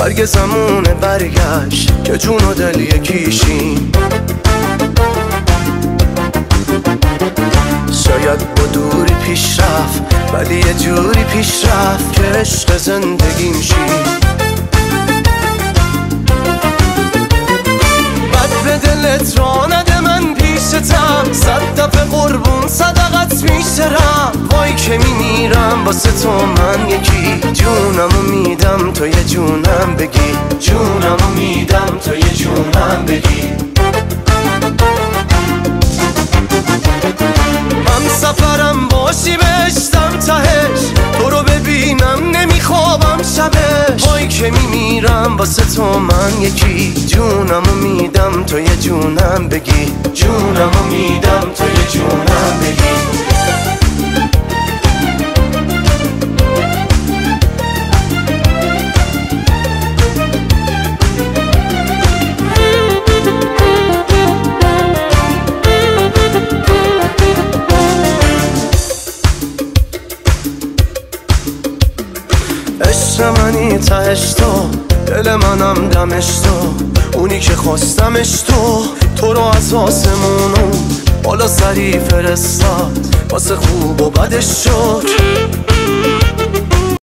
هرگزمونه برگشت که جون و دل یکیشیم. شاید با دوری پیش رفت ولی یه جوری پیش رفت که عشق زندگیم شی. بد به دلت را نده من پیشتم، 100 دفعه قربون صدقت میشرم. وای که میمیرم واسه تو من یکی، جونمو میدم تو یه جونم بگی، جونمو میدم تو یه جونم بگی. هم سفرم باشی بهشتم تهش، تو رو ببینم نمیخوابم شبش. وای که میمیرم واسه تو من یکی، جونمو میدم تو یه جونم بگی، جونمو میدم تو یه جونم بگی. عشق منی تهش تو، دل منم دمش تو، اونی که خواستمش تو رو از آسمونو بالا سری فرستاد، واسه خوب و بدش شد.